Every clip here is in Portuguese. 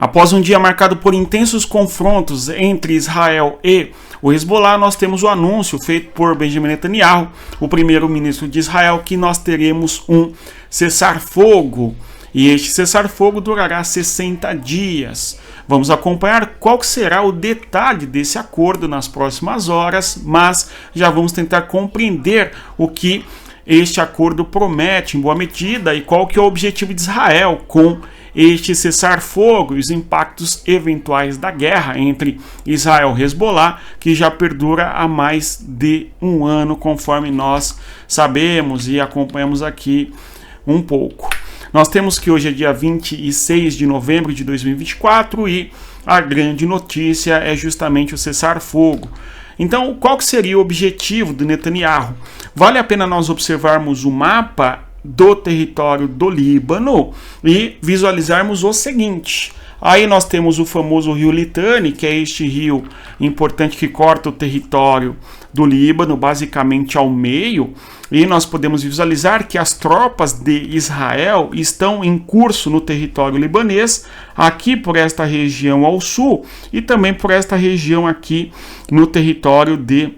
Após um dia marcado por intensos confrontos entre Israel e o Hezbollah, nós temos o anúncio feito por Benjamin Netanyahu, o primeiro-ministro de Israel, que nós teremos um cessar-fogo. E este cessar-fogo durará 60 dias. Vamos acompanhar qual que será o detalhe desse acordo nas próximas horas, mas já vamos tentar compreender o que este acordo promete em boa medida e qual que é o objetivo de Israel com este cessar-fogo e os impactos eventuais da guerra entre Israel e Hezbollah, que já perdura há mais de um ano, conforme nós sabemos e acompanhamos aqui um pouco. Nós temos que hoje é dia 26 de novembro de 2024 e a grande notícia é justamente o cessar-fogo. Então, qual que seria o objetivo do Netanyahu? Vale a pena nós observarmos o mapa do território do Líbano e visualizarmos o seguinte. Aí nós temos o famoso rio Litani, que é este rio importante que corta o território do Líbano, basicamente ao meio, e nós podemos visualizar que as tropas de Israel estão em curso no território libanês, aqui por esta região ao sul, e também por esta região aqui no território de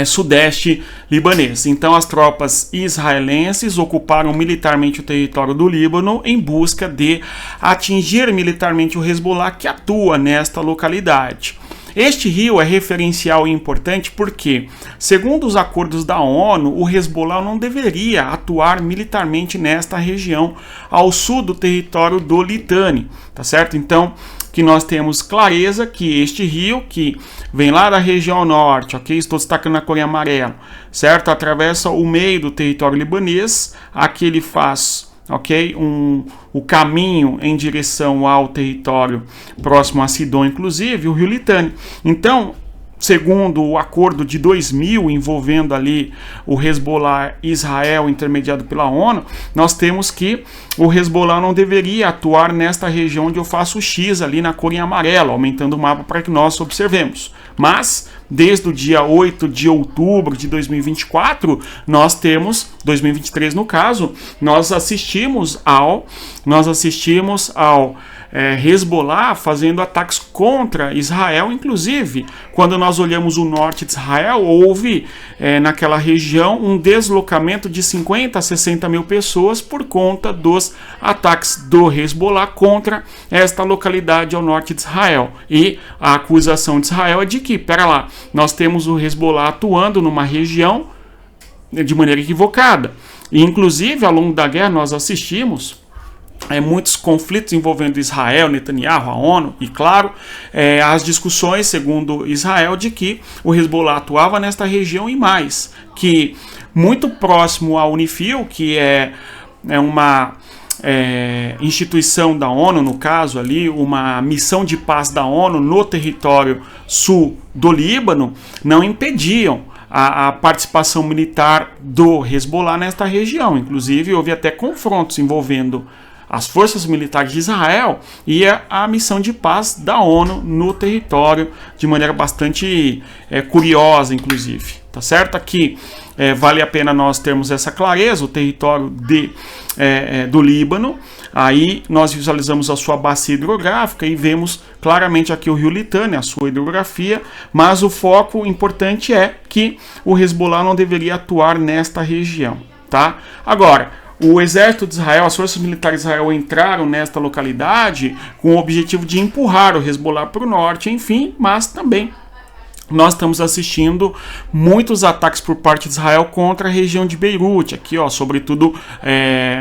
sudeste libanês. Então as tropas israelenses ocuparam militarmente o território do Líbano em busca de atingir militarmente o Hezbollah, que atua nesta localidade. Este rio é referencial e importante porque, segundo os acordos da ONU, o Hezbollah não deveria atuar militarmente nesta região ao sul do território do Litani, tá certo? Então, que nós temos clareza que este rio, que vem lá da região norte, ok? Estou destacando a cor em amarelo, certo? Atravessa o meio do território libanês, aqui ele faz, ok? O caminho em direção ao território próximo a Sidom, inclusive, o rio Litani. Então, segundo o acordo de 2000 envolvendo ali o Hezbollah e Israel intermediado pela ONU, nós temos que o Hezbollah não deveria atuar nesta região onde eu faço o X ali na cor em amarelo, aumentando o mapa para que nós observemos. Mas, desde o dia 8 de outubro de 2024, nós temos, 2023 no caso, nós assistimos ao Hezbollah fazendo ataques contra Israel, inclusive quando nós olhamos o norte de Israel, houve naquela região um deslocamento de 50 a 60 mil pessoas por conta dos ataques do Hezbollah contra esta localidade ao norte de Israel. E a acusação de Israel é de que, pera lá, nós temos o Hezbollah atuando numa região de maneira equivocada. E, inclusive, ao longo da guerra nós assistimos muitos conflitos envolvendo Israel, Netanyahu, a ONU e, claro, as discussões, segundo Israel, de que o Hezbollah atuava nesta região e mais, que muito próximo à Unifil, que é uma instituição da ONU, no caso ali, uma missão de paz da ONU no território sul do Líbano, não impediam a participação militar do Hezbollah nesta região. Inclusive, houve até confrontos envolvendo as forças militares de Israel e a missão de paz da ONU no território, de maneira bastante curiosa, inclusive. Tá certo? Aqui vale a pena nós termos essa clareza, o território do Líbano. Aí nós visualizamos a sua bacia hidrográfica e vemos claramente aqui o rio Litani, a sua hidrografia, mas o foco importante é que o Hezbollah não deveria atuar nesta região, tá? Agora, o exército de Israel, as forças militares de Israel entraram nesta localidade com o objetivo de empurrar o Hezbollah para o norte, enfim, mas também nós estamos assistindo muitos ataques por parte de Israel contra a região de Beirute, aqui, ó, sobretudo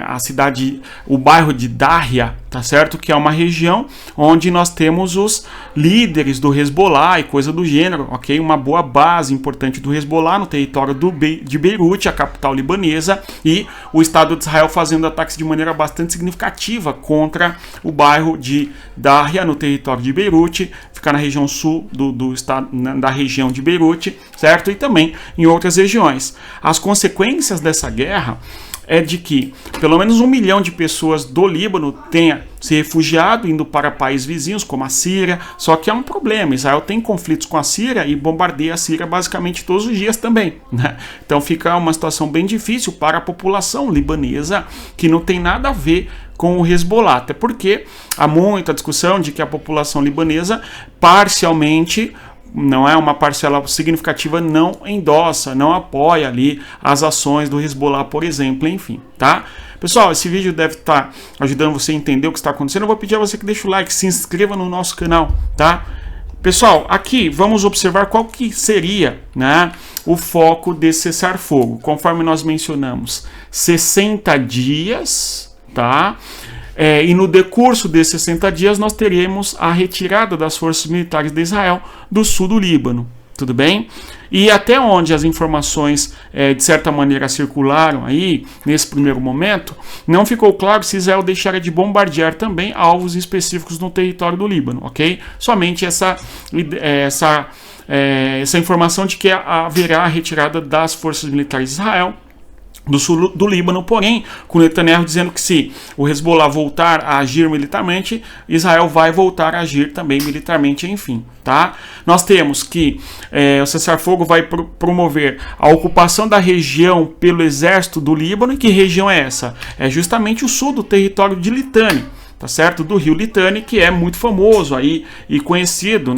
a cidade, o bairro de Darya, tá certo? Que é uma região onde nós temos os líderes do Hezbollah e coisa do gênero, ok? Uma boa base importante do Hezbollah no território de Beirute, a capital libanesa, e o Estado de Israel fazendo ataques de maneira bastante significativa contra o bairro de Darya, no território de Beirute, fica na região sul do estado, da região de Beirute, certo? E também em outras regiões. As consequências dessa guerra é de que pelo menos 1 milhão de pessoas do Líbano tenha se refugiado, indo para países vizinhos, como a Síria. Só que há um problema, Israel tem conflitos com a Síria e bombardeia a Síria basicamente todos os dias também, né? Então fica uma situação bem difícil para a população libanesa, que não tem nada a ver com o Hezbollah, até porque há muita discussão de que a população libanesa parcialmente, não é uma parcela significativa, não endossa, não apoia ali as ações do Hezbollah, por exemplo, enfim, tá? Pessoal, esse vídeo deve estar ajudando você a entender o que está acontecendo. Eu vou pedir a você que deixe o like, se inscreva no nosso canal, tá? Pessoal, aqui vamos observar qual que seria, né, o foco desse cessar-fogo. Conforme nós mencionamos, 60 dias, tá? E no decurso desses 60 dias nós teremos a retirada das forças militares de Israel do sul do Líbano, tudo bem? E até onde as informações de certa maneira circularam aí, nesse primeiro momento, não ficou claro se Israel deixaria de bombardear também alvos específicos no território do Líbano, ok? Somente essa informação de que haverá a retirada das forças militares de Israel do sul do Líbano, porém, com Netanyahu dizendo que se o Hezbollah voltar a agir militarmente, Israel vai voltar a agir também militarmente, enfim, tá? Nós temos que o cessar-fogo vai promover a ocupação da região pelo exército do Líbano. E que região é essa? É justamente o sul do território de Litani, tá certo? Do rio Litani, que é muito famoso aí e conhecido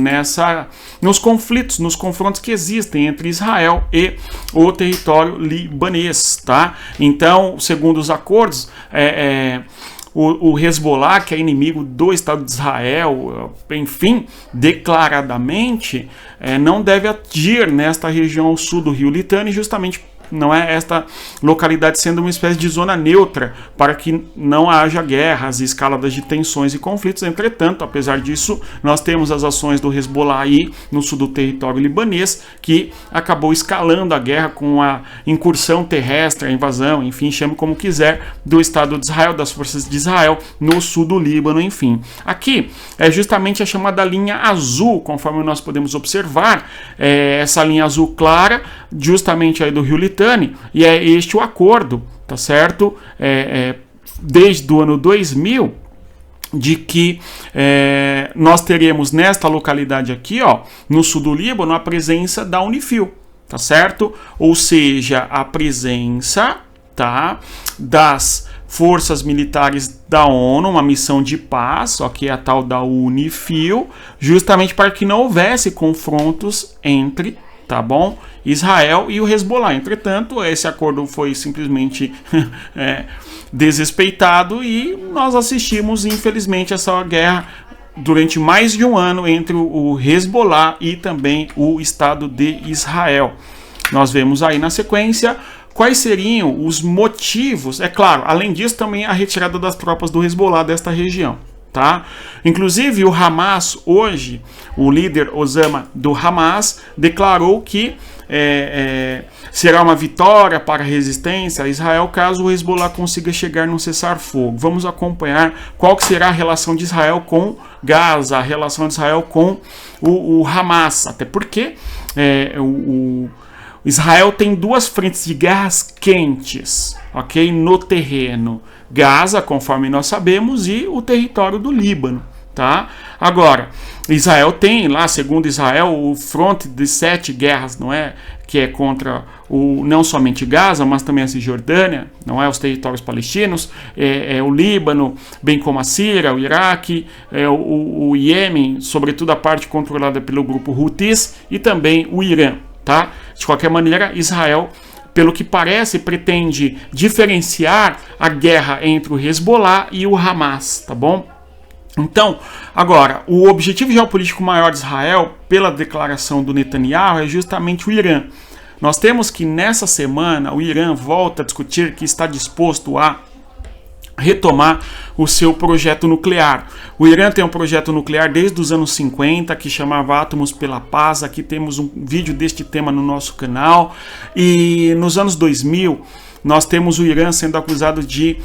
nos conflitos, nos confrontos que existem entre Israel e o território libanês, tá? Então, segundo os acordos, o Hezbollah, que é inimigo do Estado de Israel, enfim, declaradamente, não deve agir nesta região ao sul do rio Litani, justamente não é esta localidade sendo uma espécie de zona neutra para que não haja guerras, escaladas de tensões e conflitos. Entretanto, apesar disso, nós temos as ações do Hezbollah aí no sul do território libanês, que acabou escalando a guerra com a incursão terrestre, a invasão, enfim, chame como quiser, do Estado de Israel, das forças de Israel no sul do Líbano, enfim. Aqui é justamente a chamada linha azul, conforme nós podemos observar, essa linha azul clara, justamente aí do rio Litani, e é este o acordo, tá certo? Desde o ano 2000, de que nós teremos nesta localidade aqui, ó, no sul do Líbano, a presença da Unifil, tá certo? Ou seja, a presença, tá, das forças militares da ONU, uma missão de paz, ó, que é a tal da Unifil, justamente para que não houvesse confrontos entre, tá bom, Israel e o Hezbollah. Entretanto, esse acordo foi simplesmente desrespeitado e nós assistimos, infelizmente, essa guerra durante mais de um ano entre o Hezbollah e também o Estado de Israel. Nós vemos aí na sequência quais seriam os motivos, é claro, além disso também a retirada das tropas do Hezbollah desta região. Tá? Inclusive o Hamas hoje, o líder Osama do Hamas declarou que será uma vitória para a resistência a Israel caso o Hezbollah consiga chegar num cessar-fogo. Vamos acompanhar qual que será a relação de Israel com Gaza, a relação de Israel com o Hamas, até porque Israel tem duas frentes de guerras quentes, ok? No terreno. Gaza, conforme nós sabemos, e o território do Líbano, tá? Agora, Israel tem lá, segundo Israel, o fronte de 7 guerras, não é? Que é contra não somente Gaza, mas também a Cisjordânia, não é? Os territórios palestinos, o Líbano, bem como a Síria, o Iraque, o Iêmen, sobretudo a parte controlada pelo grupo Houthis, e também o Irã, tá? De qualquer maneira, Israel, pelo que parece, pretende diferenciar a guerra entre o Hezbollah e o Hamas, tá bom? Então, agora, o objetivo geopolítico maior de Israel, pela declaração do Netanyahu, é justamente o Irã. Nós temos que nessa semana o Irã volta a discutir que está disposto a retomar o seu projeto nuclear. O Irã tem um projeto nuclear desde os anos 50 que chamava Átomos pela Paz. Aqui temos um vídeo deste tema no nosso canal. E nos anos 2000 nós temos o Irã sendo acusado de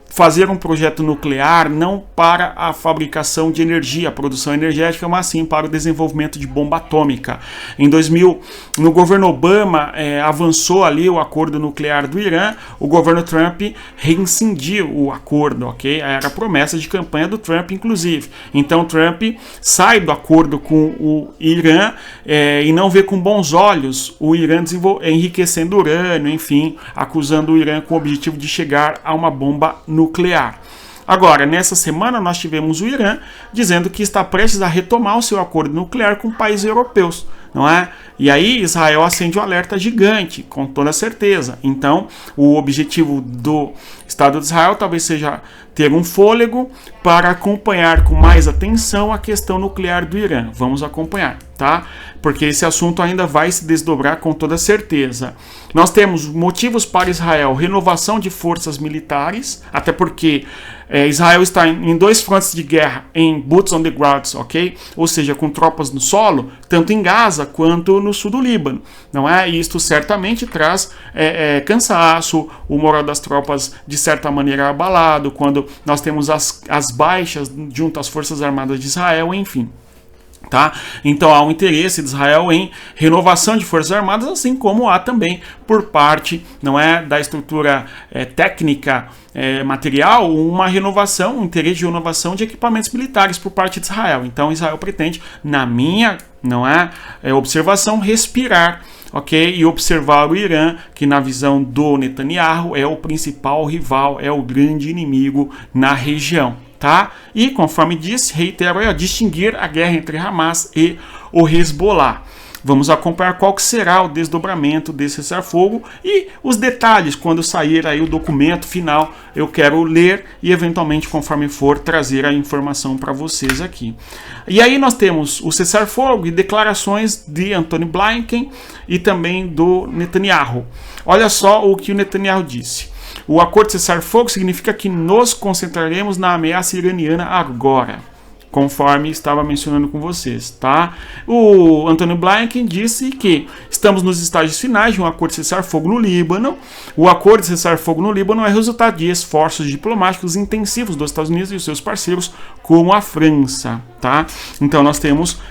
fazer um projeto nuclear não para a fabricação de energia, a produção energética, mas sim para o desenvolvimento de bomba atômica. Em 2000, no governo Obama, avançou ali o acordo nuclear do Irã, o governo Trump rescindiu o acordo, ok? Era a promessa de campanha do Trump, inclusive. Então Trump sai do acordo com o Irã e não vê com bons olhos o Irã enriquecendo urânio, enfim, acusando o Irã com o objetivo de chegar a uma bomba nuclear. Agora, nessa semana, nós tivemos o Irã dizendo que está prestes a retomar o seu acordo nuclear com países europeus, não é? E aí Israel acende um alerta gigante, com toda certeza. Então, o objetivo do Estado de Israel talvez seja ter um fôlego para acompanhar com mais atenção a questão nuclear do Irã. Vamos acompanhar, tá? Porque esse assunto ainda vai se desdobrar com toda certeza. Nós temos motivos para Israel, renovação de forças militares, até porque Israel está em dois frontes de guerra, em boots on the ground, ok? Ou seja, com tropas no solo, tanto em Gaza quanto no sul do Líbano, não é? E isto certamente traz cansaço, o moral das tropas de certa maneira abalado, quando nós temos as baixas junto às Forças Armadas de Israel, enfim. Tá? Então há um interesse de Israel em renovação de forças armadas, assim como há também por parte, não é, da estrutura técnica, material, uma renovação, um interesse de renovação de equipamentos militares por parte de Israel. Então Israel pretende, na minha, não é, observação, respirar, ok, e observar o Irã, que na visão do Netanyahu é o principal rival, é o grande inimigo na região. Tá? E, conforme disse, reitero, distinguir a guerra entre Hamas e o Hezbollah. Vamos acompanhar qual que será o desdobramento desse cessar-fogo e os detalhes. Quando sair aí o documento final, eu quero ler e, eventualmente, conforme for, trazer a informação para vocês aqui. E aí nós temos o cessar-fogo e declarações de Antony Blinken e também do Netanyahu. Olha só o que o Netanyahu disse. O acordo de cessar-fogo significa que nos concentraremos na ameaça iraniana agora, conforme estava mencionando com vocês, tá? O Antony Blinken disse que estamos nos estágios finais de um acordo de cessar-fogo no Líbano. O acordo de cessar-fogo no Líbano é resultado de esforços diplomáticos intensivos dos Estados Unidos e os seus parceiros, como a França, tá? Então nós temos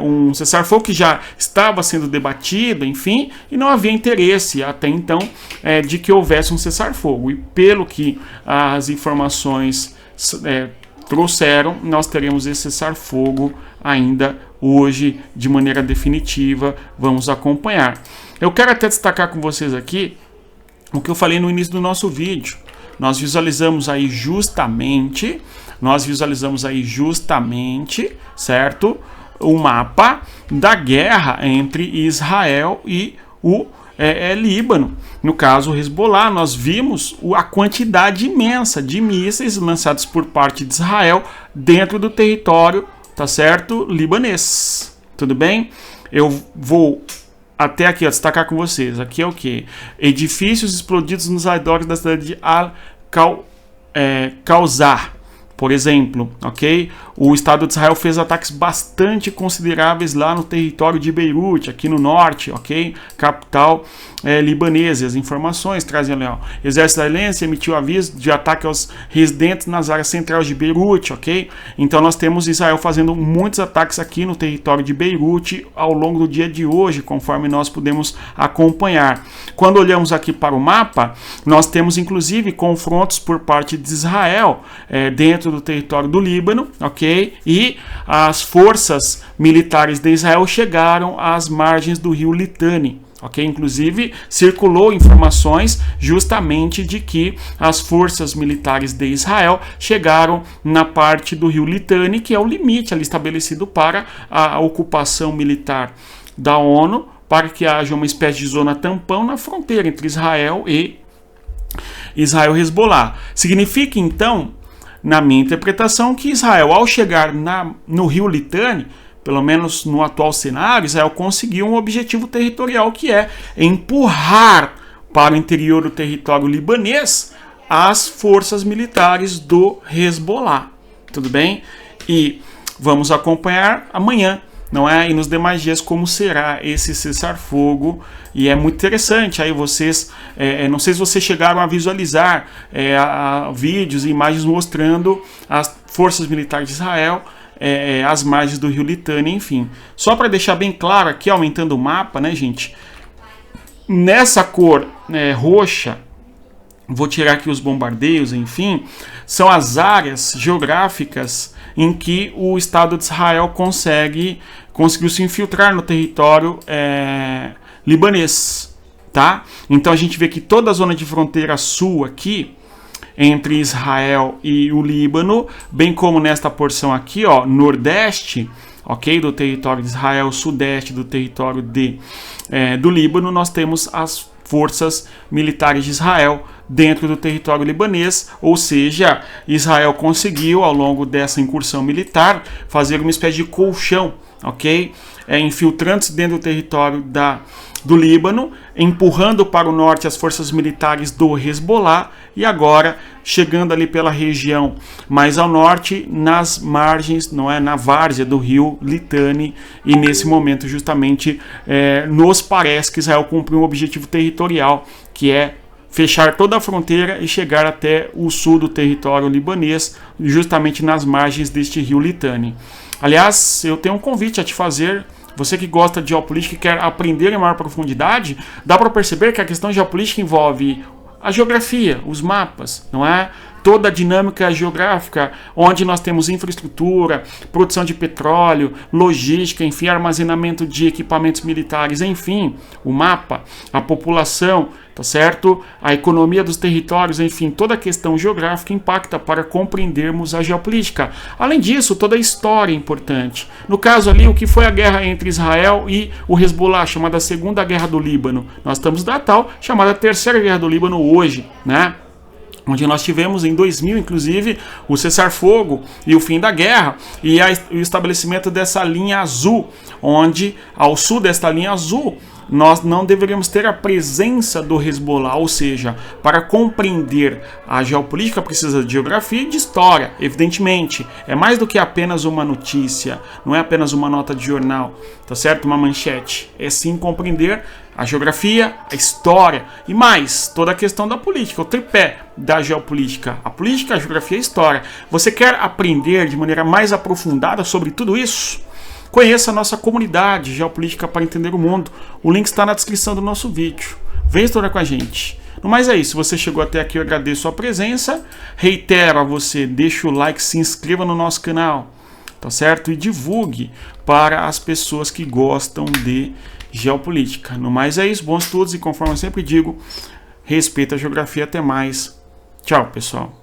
um cessar-fogo que já estava sendo debatido, enfim, e não havia interesse até então de que houvesse um cessar-fogo. E pelo que as informações trouxeram, nós teremos esse cessar-fogo ainda hoje de maneira definitiva. Vamos acompanhar. Eu quero até destacar com vocês aqui o que eu falei no início do nosso vídeo. Nós visualizamos aí justamente, certo? O mapa da guerra entre Israel e o Líbano. No caso, o Hezbollah, nós vimos a quantidade imensa de mísseis lançados por parte de Israel dentro do território, tá certo, libanês. Tudo bem? Eu vou até aqui destacar com vocês. Aqui é o que? Edifícios explodidos nos arredores da cidade de Al-Kawthar. Por exemplo, ok? O Estado de Israel fez ataques bastante consideráveis lá no território de Beirute, aqui no norte, ok? Capital libanesa. As informações trazem ali, ó. O exército israelense emitiu aviso de ataque aos residentes nas áreas centrais de Beirute, ok? Então nós temos Israel fazendo muitos ataques aqui no território de Beirute ao longo do dia de hoje, conforme nós podemos acompanhar. Quando olhamos aqui para o mapa, nós temos inclusive confrontos por parte de Israel dentro do território do Líbano, ok? E as forças militares de Israel chegaram às margens do rio Litani, ok? Inclusive circulou informações justamente de que as forças militares de Israel chegaram na parte do rio Litani, que é o limite ali estabelecido para a ocupação militar da ONU, para que haja uma espécie de zona tampão na fronteira entre Israel e Hezbollah. Significa então, na minha interpretação, que Israel, ao chegar no rio Litani, pelo menos no atual cenário, Israel conseguiu um objetivo territorial, que é empurrar para o interior do território libanês as forças militares do Hezbollah. Tudo bem? E vamos acompanhar amanhã, não é? E nos demais dias como será esse cessar-fogo. E é muito interessante. Aí vocês, não sei se vocês chegaram a visualizar vídeos e imagens mostrando as forças militares de Israel às margens do rio Litani, enfim. Só para deixar bem claro aqui, aumentando o mapa, né, gente? Nessa cor roxa, vou tirar aqui os bombardeios, enfim, são as áreas geográficas em que o Estado de Israel conseguiu se infiltrar no território libanês, tá? Então a gente vê que toda a zona de fronteira sul aqui entre Israel e o Líbano, bem como nesta porção aqui, ó, nordeste, ok, do território de Israel, sudeste do território do Líbano, nós temos as forças militares de Israel dentro do território libanês, ou seja, Israel conseguiu, ao longo dessa incursão militar, fazer uma espécie de colchão, ok? Infiltrando-se dentro do território do Líbano, empurrando para o norte as forças militares do Hezbollah e agora chegando ali pela região mais ao norte, nas margens, não é, na várzea do rio Litani, e nesse momento justamente nos parece que Israel cumpriu um objetivo territorial, que é fechar toda a fronteira e chegar até o sul do território libanês, justamente nas margens deste rio Litani. Aliás, eu tenho um convite a te fazer. Você que gosta de geopolítica e quer aprender em maior profundidade, dá para perceber que a questão geopolítica envolve a geografia, os mapas, não é? Toda a dinâmica geográfica, onde nós temos infraestrutura, produção de petróleo, logística, enfim, armazenamento de equipamentos militares, enfim, o mapa, a população, tá certo? A economia dos territórios, enfim, toda a questão geográfica impacta para compreendermos a geopolítica. Além disso, toda a história é importante. No caso ali, o que foi a guerra entre Israel e o Hezbollah, chamada Segunda Guerra do Líbano. Nós estamos da tal, chamada Terceira Guerra do Líbano hoje, né? Onde nós tivemos em 2000, inclusive, o cessar-fogo e o fim da guerra e o estabelecimento dessa linha azul, onde ao sul desta linha azul nós não deveríamos ter a presença do Hezbollah, ou seja, para compreender a geopolítica precisa de geografia e de história, evidentemente. É mais do que apenas uma notícia, não é apenas uma nota de jornal, tá certo? Uma manchete. É sim compreender a geografia, a história e mais, toda a questão da política, o tripé da geopolítica, a política, a geografia e a história. Você quer aprender de maneira mais aprofundada sobre tudo isso? Conheça a nossa comunidade Geopolítica para Entender o Mundo. O link está na descrição do nosso vídeo. Venha estudar com a gente. No mais é isso. Se você chegou até aqui, eu agradeço a presença. Reitero a você, deixa o like, se inscreva no nosso canal, tá certo? E divulgue para as pessoas que gostam de geopolítica. No mais é isso. Bons estudos e, conforme eu sempre digo, respeita a geografia. Até mais. Tchau, pessoal.